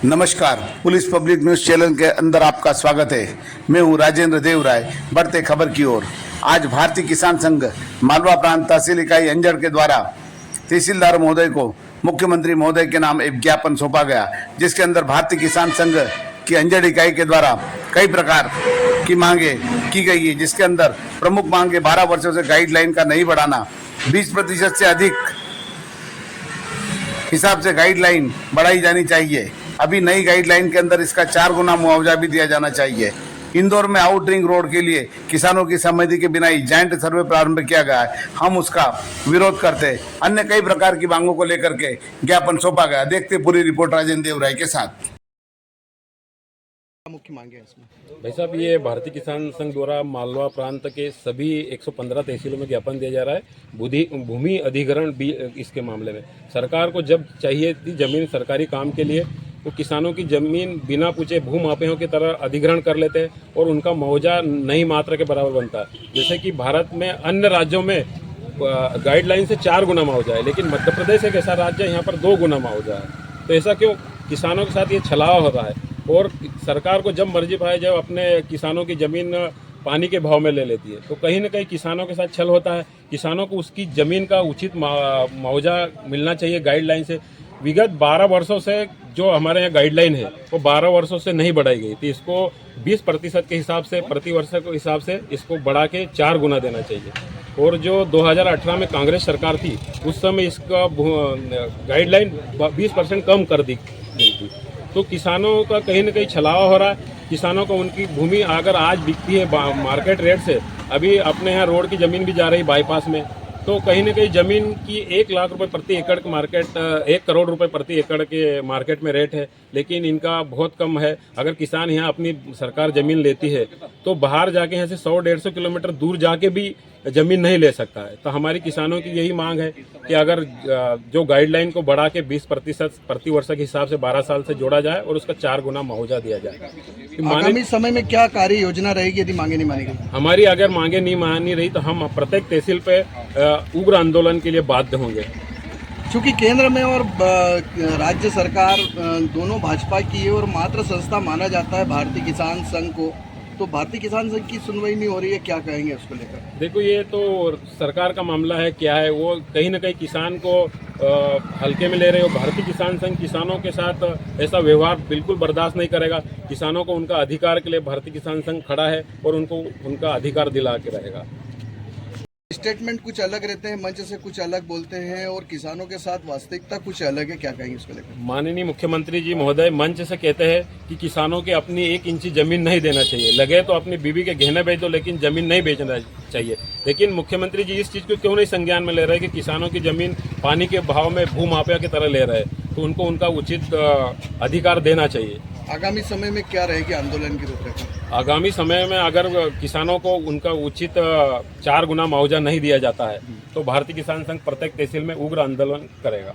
नमस्कार, police public news channel के अंदर आपका स्वागत है। मैं हूं राजेंद्र देव राय। बढ़ते खबर की ओर। आज भारतीय किसान संघ मालवा प्रांत तहसील इकाई अंजड़ के द्वारा तहसीलदार महोदय को मुख्यमंत्री महोदय के नाम एक ज्ञापन सौंपा गया, जिसके अंदर भारतीय किसान संघ की अंजड़ इकाई के द्वारा कई प्रकार की मांगे की गई है, जिसके अंदर प्रमुख मांगे 12 वर्षों से गाइडलाइन का नहीं बढ़ाना, 20% से अधिक हिसाब से गाइडलाइन बढ़ाई जानी चाहिए। अभी नई गाइडलाइन के अंदर इसका 4 गुना मुआवजा भी दिया जाना चाहिए। इंदौर में आउट रिंग रोड के लिए किसानों की सहमति के बिना ही जॉइंट सर्वे प्रारंभ किया गया है, हम उसका विरोध करते हैं। अन्य कई प्रकार की मांगों को लेकर के ज्ञापन सौंपा गया। देखते पूरी रिपोर्ट राजेंद्र देव राय के साथ। मुख्य मांगे हैं इसमें भाई साहब, ये भारतीय किसान संघ द्वारा मालवा प्रांत के सभी 115 तहसीलों में ज्ञापन दिया जा रहा है भूमि अधिग्रहण भी। इसके मामले में सरकार को जब चाहिए थी जमीन सरकारी काम के लिए, तो किसानों की जमीन बिना पूछे भूमाफियाओं की तरह अधिग्रहण कर लेते हैं और उनका मुआवजा नहीं मात्रा के बराबर बनता है। जैसे कि भारत में अन्य राज्यों में गाइडलाइन से 4 गुना मुआवजा है, लेकिन मध्य प्रदेश एक ऐसा राज्य है यहाँ पर 2 गुना मुआवजा है। तो ऐसा क्यों? किसानों के साथ ये छलावा हो रहा है और सरकार को जब मर्जी पाए जब अपने किसानों की ज़मीन पानी के भाव में ले लेती है, तो कहीं ना कहीं किसानों के साथ छल होता है। किसानों को उसकी ज़मीन का उचित मुआवजा मिलना चाहिए गाइडलाइन से। विगत 12 वर्षों से जो हमारे यहाँ गाइडलाइन है वो 12 वर्षों से नहीं बढ़ाई गई थी। इसको 20% के हिसाब से प्रति वर्ष के हिसाब से इसको बढ़ा के 4 गुना देना चाहिए। और जो 2018 में कांग्रेस सरकार थी उस समय इसका गाइडलाइन 20% कम कर दी गई थी। तो किसानों का कहीं ना कहीं छलावा हो रहा है। किसानों को उनकी भूमि अगर आज बिकती है मार्केट रेट से, अभी अपने यहाँ रोड की ज़मीन भी जा रही बाईपास में, तो कहीं ना कहीं ज़मीन की 1 लाख रुपए प्रति एकड़ के मार्केट 1 करोड़ रुपए प्रति एकड़ के मार्केट में रेट है, लेकिन इनका बहुत कम है। अगर किसान यहाँ अपनी सरकार ज़मीन लेती है तो बाहर जाके यहाँ से 100-150 किलोमीटर दूर जाके भी ज़मीन नहीं ले सकता है। तो हमारी किसानों की यही मांग है कि अगर जो गाइडलाइन को बढ़ा के 20% प्रति वर्ष के हिसाब से 12 साल से जोड़ा जाए और उसका 4 गुना मुआवजा दिया जाए। आगामी समय में क्या कार्य योजना रहेगी यदि मांगे नहीं मानी गई? हमारी अगर मांगे नहीं मानी रही तो हम प्रत्येक तहसील पे उग्र आंदोलन के लिए बाध्य होंगे। चूंकि केंद्र में और राज्य सरकार दोनों भाजपा की है और मात्र संस्था माना जाता है भारतीय किसान संघ को, तो भारतीय किसान संघ की सुनवाई नहीं हो रही है, क्या कहेंगे उसको लेकर? देखो, ये तो सरकार का मामला है। क्या है वो कहीं ना कहीं किसान को हल्के में ले रहे हो। भारतीय किसान संघ किसानों के साथ ऐसा व्यवहार बिल्कुल बर्दाश्त नहीं करेगा। किसानों को उनका अधिकार के लिए भारतीय किसान संघ खड़ा है और उनको उनका अधिकार दिला के रहेगा। स्टेटमेंट कुछ अलग रहते हैं, मंच से कुछ अलग बोलते हैं और किसानों के साथ वास्तविकता कुछ अलग है, क्या कहेंगे इसको लेकर? माननीय मुख्यमंत्री जी महोदय मंच से कहते हैं कि किसानों के अपनी 1 इंची जमीन नहीं देना चाहिए। लगे तो अपनी बीवी के गहने बेच दो, लेकिन जमीन नहीं बेचना चाहिए। लेकिन मुख्यमंत्री जी इस चीज़ को क्यों नहीं संज्ञान में ले रहे कि किसानों की जमीन पानी के भाव में भूमाफिया की तरह ले रहे हैं, तो उनको उनका उचित अधिकार देना चाहिए। आगामी समय में क्या रहेगी आंदोलन की रूपरेखा? आगामी समय में अगर किसानों को उनका उचित 4 गुना मुआवजा नहीं दिया जाता है तो भारतीय किसान संघ प्रत्येक तहसील में उग्र आंदोलन करेगा।